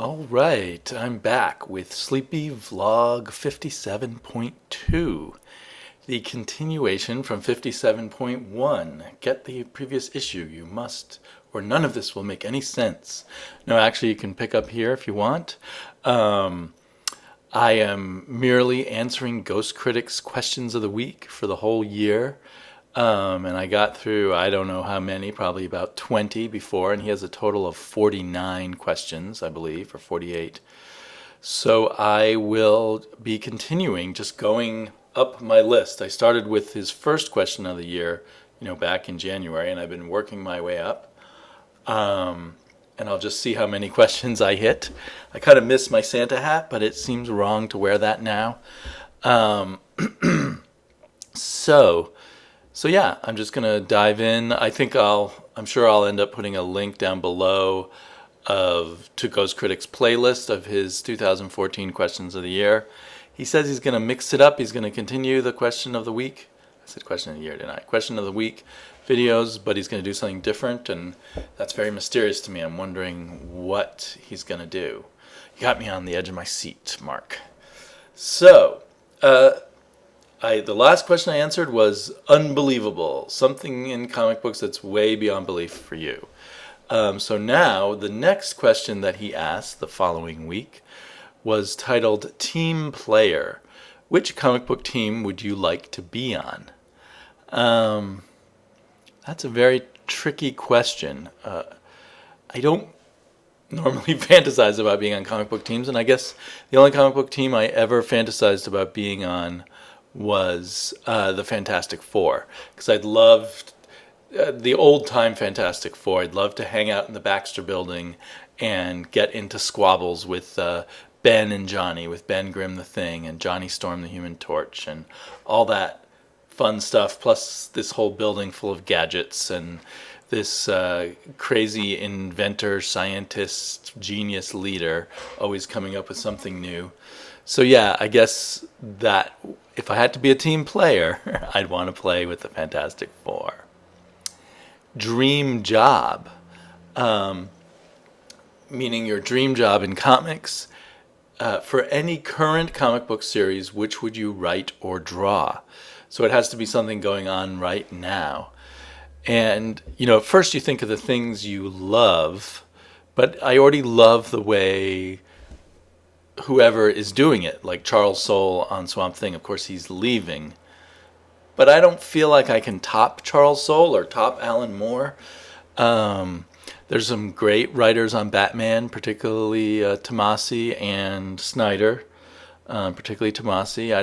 All right, I'm back with Sleepy Vlog 57.2, the continuation from 57.1. Get the previous issue, you must, or none of this will make any sense. No, actually, you can pick up here if you want. I am merely answering GhostCritic's questions of the week for the whole year. And I got through, I don't know how many, probably about 20 before, and he has a total of 49 questions, I believe, or 48. So I will be continuing, just going up my list. I started with his first question of the year, back in January, and I've been working my way up. And I'll just see how many questions I hit. I kind of miss my Santa hat, but it seems wrong to wear that now. So yeah, I'm just gonna dive in. I'm sure I'll end up putting a link down below to GhostCritic's playlist of his 2014 questions of the year. He says he's gonna mix it up. He's gonna continue the question of the week. I said question of the year, didn't I? Question of the week videos, but he's gonna do something different, and that's very mysterious to me. I'm wondering what he's gonna do. You got me on the edge of my seat, Mark. So, the last question I answered was unbelievable, something in comic books that's way beyond belief for you. So now the next question that he asked the following week was titled Team Player. Which comic book team would you like to be on? That's a very tricky question. I don't normally fantasize about being on comic book teams, and I guess the only comic book team I ever fantasized about being on was the Fantastic Four, because I'd loved the old-time Fantastic Four. I'd love to hang out in the Baxter Building and get into squabbles with Ben and Johnny, with Ben Grimm the Thing and Johnny Storm the Human Torch and all that fun stuff, plus this whole building full of gadgets and this crazy inventor, scientist, genius leader always coming up with something new. So yeah, I guess that if I had to be a team player, I'd want to play with the Fantastic Four. Dream job, meaning your dream job in comics. For any current comic book series, which would you write or draw? So it has to be something going on right now. And, at first you think of the things you love, but I already love the way whoever is doing it, like Charles Soule on Swamp Thing. Of course, he's leaving. But I don't feel like I can top Charles Soule or top Alan Moore. There's some great writers on Batman, particularly Tomasi and Snyder, particularly Tomasi.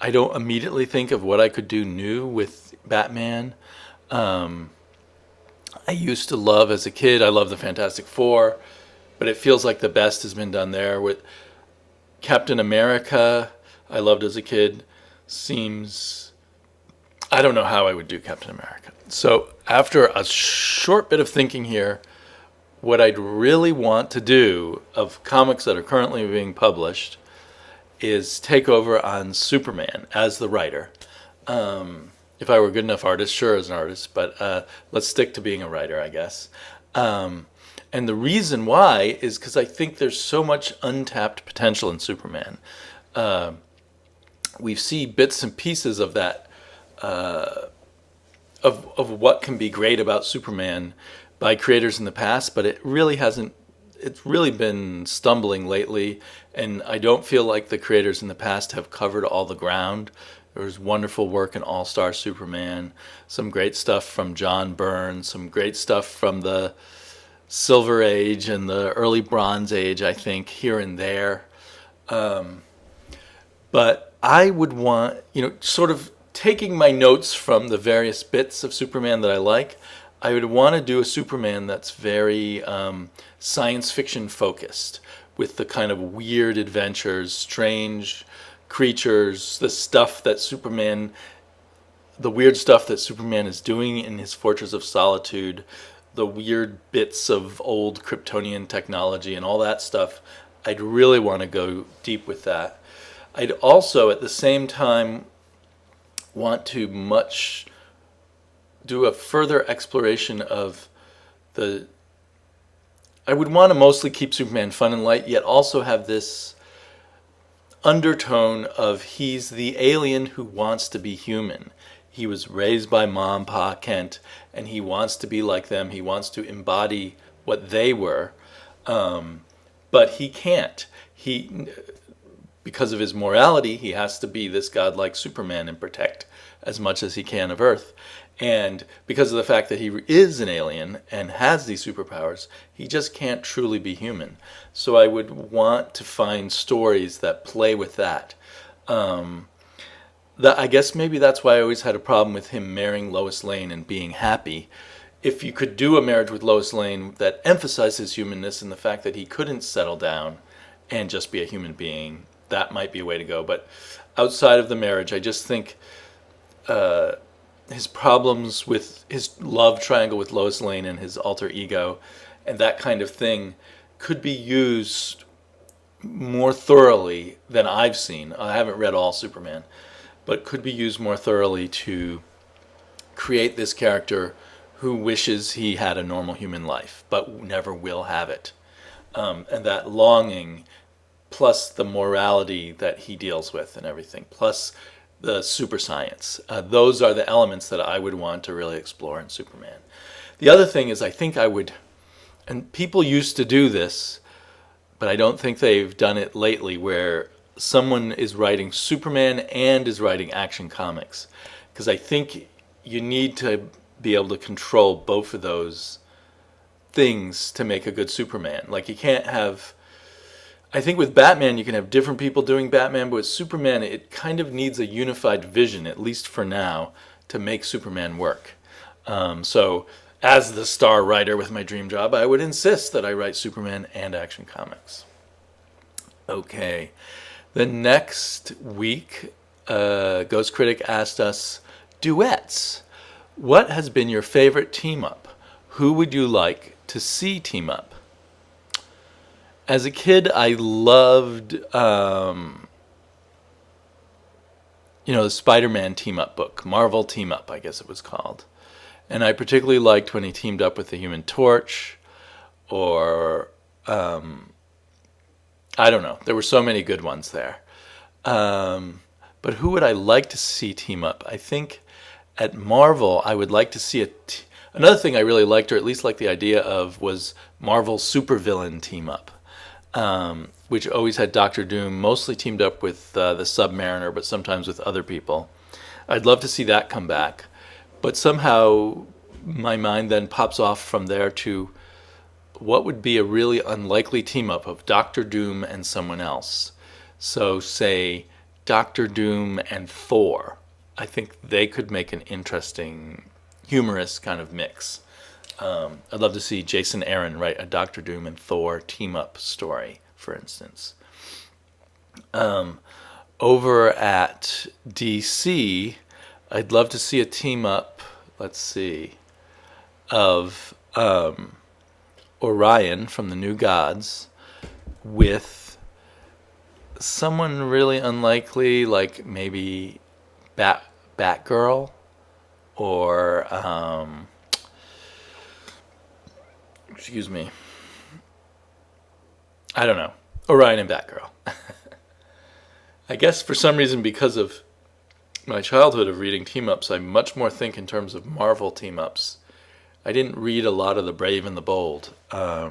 I don't immediately think of what I could do new with Batman. I used to love, as a kid, I loved the Fantastic Four. But it feels like the best has been done there. With Captain America, I loved as a kid. I don't know how I would do Captain America. So after a short bit of thinking here, what I'd really want to do of comics that are currently being published is take over on Superman as the writer. If I were a good enough artist, sure, as an artist, but let's stick to being a writer, I guess. And the reason why is because I think there's so much untapped potential in Superman. We see bits and pieces of that, of what can be great about Superman by creators in the past, but it really hasn't. It's really been stumbling lately, and I don't feel like the creators in the past have covered all the ground. There was wonderful work in All-Star Superman, some great stuff from John Byrne, some great stuff from the Silver Age and the early Bronze Age, I think, here and there. But I would want, sort of taking my notes from the various bits of Superman that I like, I would want to do a Superman that's very science fiction focused, with the kind of weird adventures, strange creatures, the weird stuff that Superman is doing in his Fortress of Solitude, the weird bits of old Kryptonian technology and all that stuff. I'd really want to go deep with that. I'd also, at the same time, want to do a further exploration of I would want to mostly keep Superman fun and light, yet also have this undertone of he's the alien who wants to be human. He was raised by Mom, Pa, Kent, and he wants to be like them. He wants to embody what they were, but he can't. Because of his morality, he has to be this godlike Superman and protect as much as he can of Earth. And because of the fact that he is an alien and has these superpowers, he just can't truly be human. So I would want to find stories that play with that. I guess maybe that's why I always had a problem with him marrying Lois Lane and being happy. If you could do a marriage with Lois Lane that emphasizes humanness and the fact that he couldn't settle down and just be a human being, that might be a way to go. But outside of the marriage, I just think his problems with his love triangle with Lois Lane and his alter ego and that kind of thing could be used more thoroughly than I've seen. I haven't read all Superman, but could be used more thoroughly to create this character who wishes he had a normal human life, but never will have it. And that longing, plus the morality that he deals with and everything, plus the super science. Those are the elements that I would want to really explore in Superman. The other thing is I think I would, and people used to do this, but I don't think they've done it lately, where someone is writing Superman and is writing Action Comics. Because I think you need to be able to control both of those things to make a good Superman. Like you can't have... I think with Batman you can have different people doing Batman, but with Superman it kind of needs a unified vision, at least for now, to make Superman work. So as the star writer with my dream job, I would insist that I write Superman and Action Comics. Okay. The next week, Ghost Critic asked us, duets. What has been your favorite team-up? Who would you like to see team up? As a kid, I loved, the Spider-Man team-up book, Marvel Team-Up, I guess it was called. And I particularly liked when he teamed up with the Human Torch, or, I don't know. There were so many good ones there. But who would I like to see team up? I think at Marvel, I would like to see another thing I really liked, or at least liked the idea of, was Marvel supervillain team up. Which always had Doctor Doom mostly teamed up with the Submariner, but sometimes with other people. I'd love to see that come back. But somehow my mind then pops off from there to what would be a really unlikely team-up of Doctor Doom and someone else. So say Doctor Doom and Thor. I think they could make an interesting, humorous kind of mix. I'd love to see Jason Aaron write a Doctor Doom and Thor team-up story, for instance. Over at DC, I'd love to see a team-up, of Orion from the New Gods with someone really unlikely, like maybe Batgirl, or... excuse me. I don't know. Orion and Batgirl. I guess for some reason, because of my childhood of reading team-ups, I much more think in terms of Marvel team-ups. I didn't read a lot of The Brave and the Bold. I'd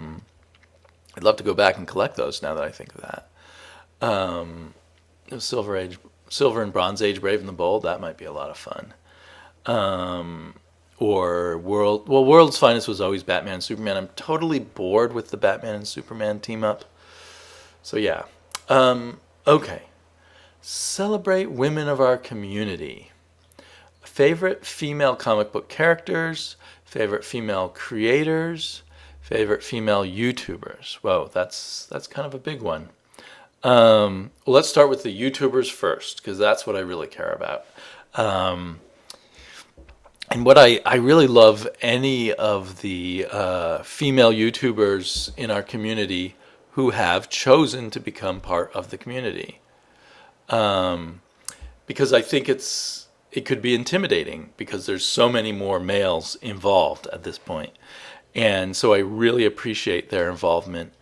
love to go back and collect those now that I think of that. Silver and Bronze Age Brave and the Bold, that might be a lot of fun. Or World's Finest was always Batman and Superman. I'm totally bored with the Batman and Superman team-up. So yeah. Okay. Celebrate women of our community. Favorite female comic book characters, favorite female creators, favorite female YouTubers. Whoa, that's kind of a big one. Well, let's start with the YouTubers first, because that's what I really care about. And what I really love any of the female YouTubers in our community who have chosen to become part of the community. Because I think it could be intimidating because there's so many more males involved at this point. And so I really appreciate their involvement,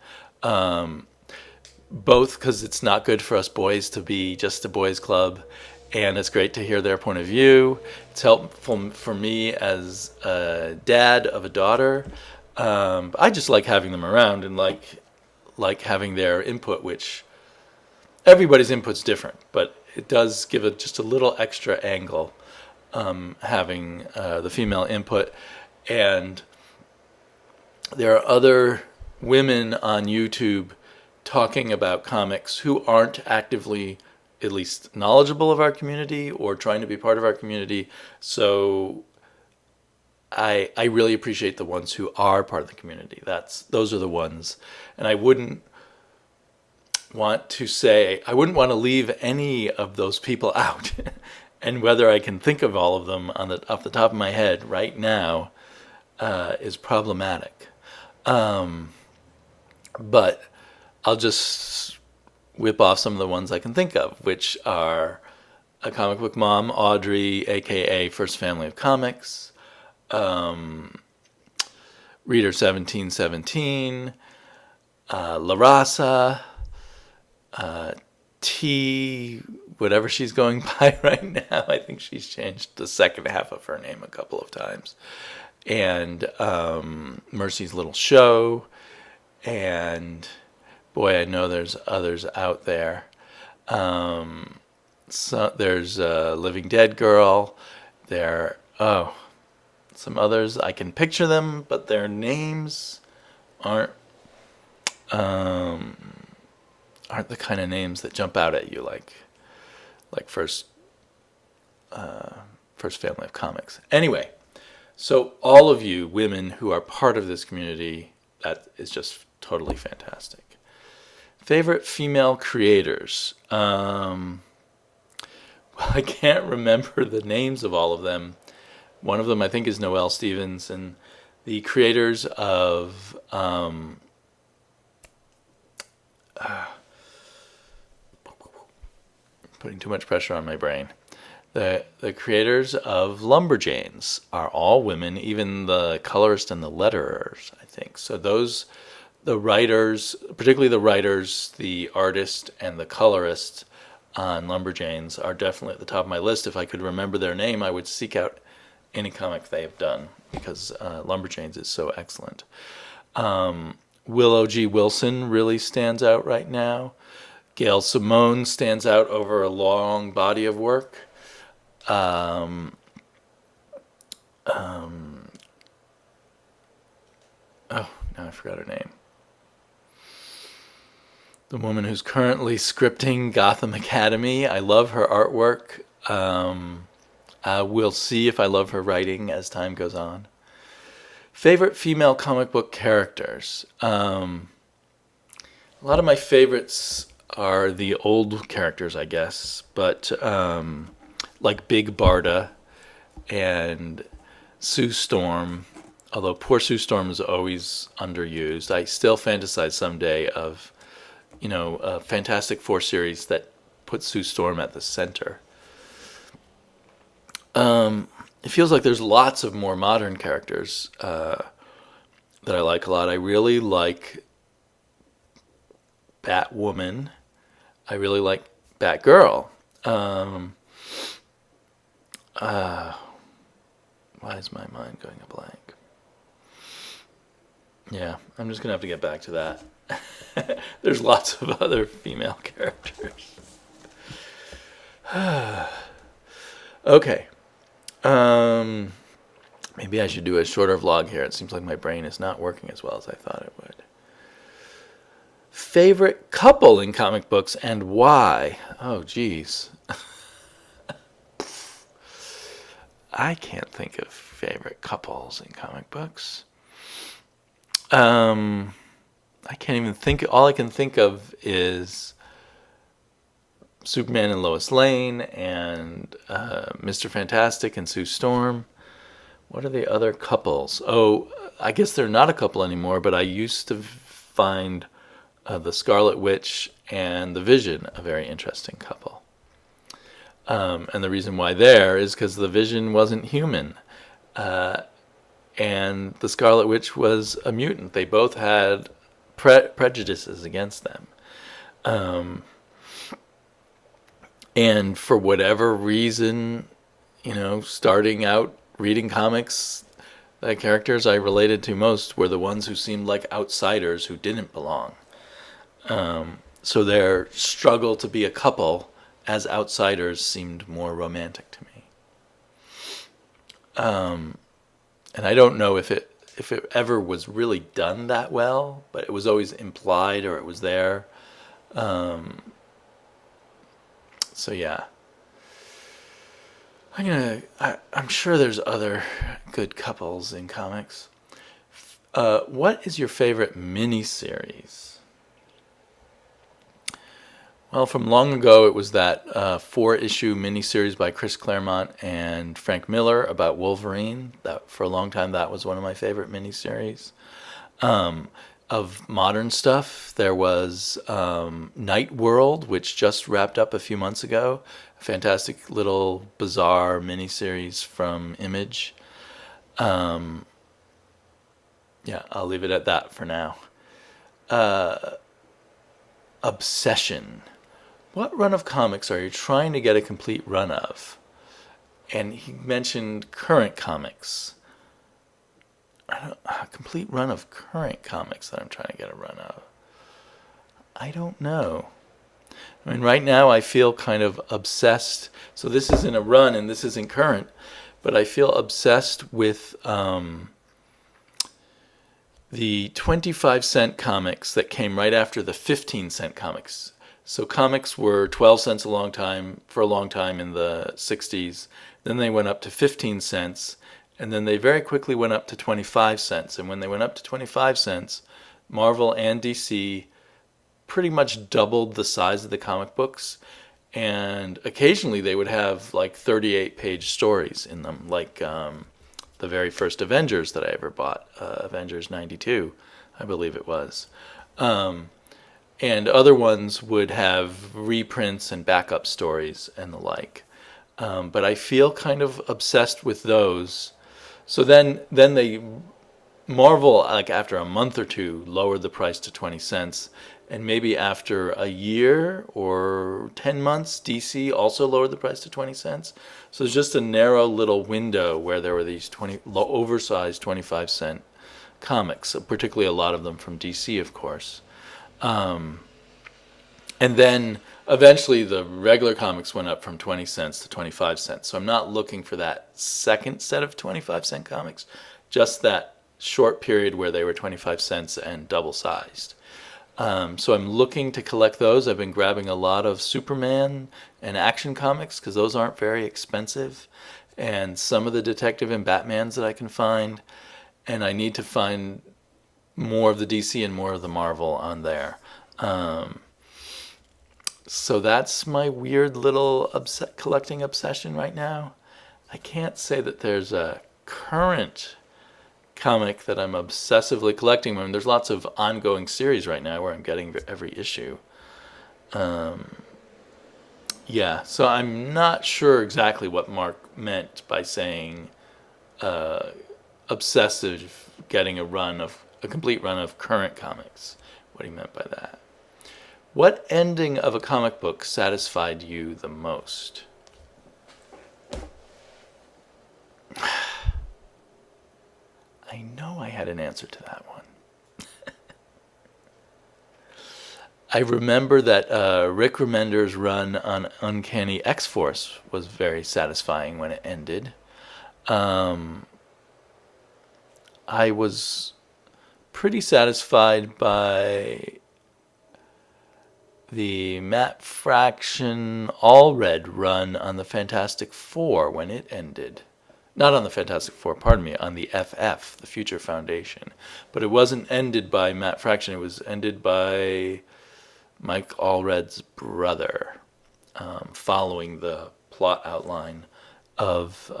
both because it's not good for us boys to be just a boys club, and it's great to hear their point of view. It's helpful for me as a dad of a daughter. I just like having them around and like having their input, which everybody's input's different, but it does give it just a little extra angle, having the female input. And there are other women on YouTube talking about comics who aren't actively at least knowledgeable of our community or trying to be part of our community. So I really appreciate the ones who are part of the community. Those are the ones. And I wouldn't want to leave any of those people out. And whether I can think of all of them off the top of my head right now is problematic. But I'll just whip off some of the ones I can think of, which are a comic book mom, Audrey, aka First Family of Comics, Reader 1717, La Raza, T, whatever she's going by right now. I think she's changed the second half of her name a couple of times. And Mercy's Little Show, and boy, I know there's others out there. So there's Living Dead Girl. Some others. I can picture them, but their names aren't the kind of names that jump out at you like First Family of Comics. Anyway, so all of you women who are part of this community, that is just totally fantastic. Favorite female creators. Well, I can't remember the names of all of them. One of them, I think, is Noelle Stevens, and the creators of putting too much pressure on my brain. The creators of Lumberjanes are all women, even the colorist and the letterers, I think. So the writers, particularly the writers, the artist, and the colorist on Lumberjanes are definitely at the top of my list. If I could remember their name, I would seek out any comic they have done, because Lumberjanes is so excellent. Willow G. Wilson really stands out right now. Gail Simone stands out over a long body of work. Oh, now I forgot her name. The woman who's currently scripting Gotham Academy. I love her artwork. We'll see if I love her writing as time goes on. Favorite female comic book characters. A lot of my favorites are the old characters, I guess, but like Big Barda and Sue Storm. Although poor Sue Storm is always underused. I still fantasize someday of, a Fantastic Four series that puts Sue Storm at the center. It feels like there's lots of more modern characters that I like a lot. I really like Batwoman. I really like Batgirl. Why is my mind going a blank? Yeah, I'm just going to have to get back to that. There's lots of other female characters. Okay. Maybe I should do a shorter vlog here. It seems like my brain is not working as well as I thought it would. Favorite couple in comic books and why? Oh, geez. I can't think of favorite couples in comic books. I can't even think. All I can think of is Superman and Lois Lane and Mr. Fantastic and Sue Storm. What are the other couples? Oh, I guess they're not a couple anymore, but I used to find the Scarlet Witch and the Vision a very interesting couple. And the reason why there is because the Vision wasn't human. and the Scarlet Witch was a mutant. They both had prejudices against them. And for whatever reason, starting out reading comics, the characters I related to most were the ones who seemed like outsiders who didn't belong. So their struggle to be a couple as outsiders seemed more romantic to me. And I don't know if it ever was really done that well, but it was always implied or it was there. So yeah. I'm sure there's other good couples in comics. What is your favorite miniseries? Well, from long ago, it was that 4-issue miniseries by Chris Claremont and Frank Miller about Wolverine. That for a long time, that was one of my favorite miniseries. Of modern stuff, there was Night World, which just wrapped up a few months ago. A fantastic little bizarre miniseries from Image. Yeah, I'll leave it at that for now. Obsession. What run of comics are you trying to get a complete run of? And he mentioned current comics. A complete run of current comics that I'm trying to get a run of. I don't know. I mean, right now I feel kind of obsessed. So this isn't a run and this isn't current, but I feel obsessed with the 25-cent comics that came right after the 15-cent comics. So comics were 12 cents for a long time in the 60s. Then they went up to 15 cents. And then they very quickly went up to 25 cents. And when they went up to 25 cents, Marvel and DC pretty much doubled the size of the comic books. And occasionally they would have like 38-page stories in them, like the very first Avengers that I ever bought, Avengers 92, I believe it was. And other ones would have reprints and backup stories and the like. But I feel kind of obsessed with those. So then they, Marvel, like after a month or two, lowered the price to 20 cents. And maybe after a year or 10 months, DC also lowered the price to 20 cents. So there's just a narrow little window where there were these oversized 25-cent comics, particularly a lot of them from DC, of course. And then eventually the regular comics went up from 20 cents to 25 cents. So I'm not looking for that second set of 25-cent comics, just that short period where they were 25 cents and double-sized. So I'm looking to collect those. I've been grabbing a lot of Superman and Action Comics because those aren't very expensive, and some of the Detective and Batmans that I can find. And I need to find more of the DC and more of the Marvel on there. So that's my weird little collecting obsession right now. I can't say that there's a current comic that I'm obsessively collecting. I mean, there's lots of ongoing series right now where I'm getting every issue. Yeah, so I'm not sure exactly what Mark meant by saying obsessive getting a complete run of current comics. What he meant by that. What ending of a comic book satisfied you the most? I know I had an answer to that one. I remember that Rick Remender's run on Uncanny X-Force was very satisfying when it ended. I was pretty satisfied by the Matt Fraction Allred run on the Fantastic Four when it ended. Not on the Fantastic Four, pardon me, on the FF, the Future Foundation. But it wasn't ended by Matt Fraction, it was ended by Mike Allred's brother, following the plot outline of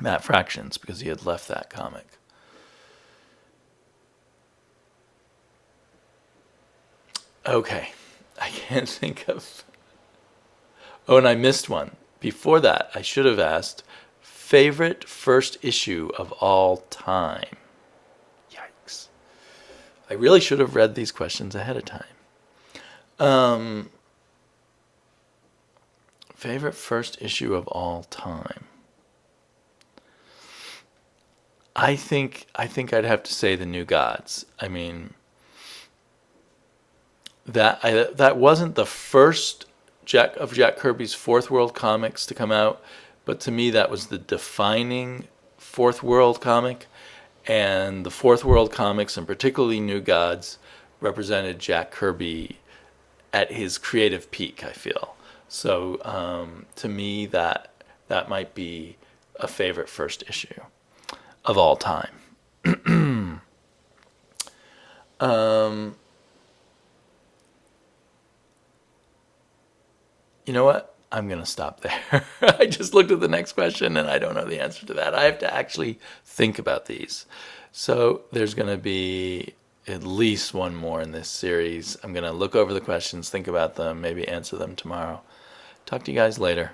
Matt Fraction's, because he had left that comic. Okay, I can't think of... Oh, and I missed one. Before that, I should have asked Favorite first issue of all time? Yikes. I really should have read these questions ahead of time. Favorite first issue of all time? I think I'd have to say The New Gods. I mean, that wasn't the first Jack Kirby's Fourth World comics to come out, but to me that was the defining Fourth World comic, and the Fourth World comics, and particularly New Gods, represented Jack Kirby at his creative peak, I feel. So to me, that might be a favorite first issue of all time. You know what? I'm going to stop there. I just looked at the next question and I don't know the answer to that. I have to actually think about these. So there's going to be at least one more in this series. I'm going to look over the questions, think about them, maybe answer them tomorrow. Talk to you guys later.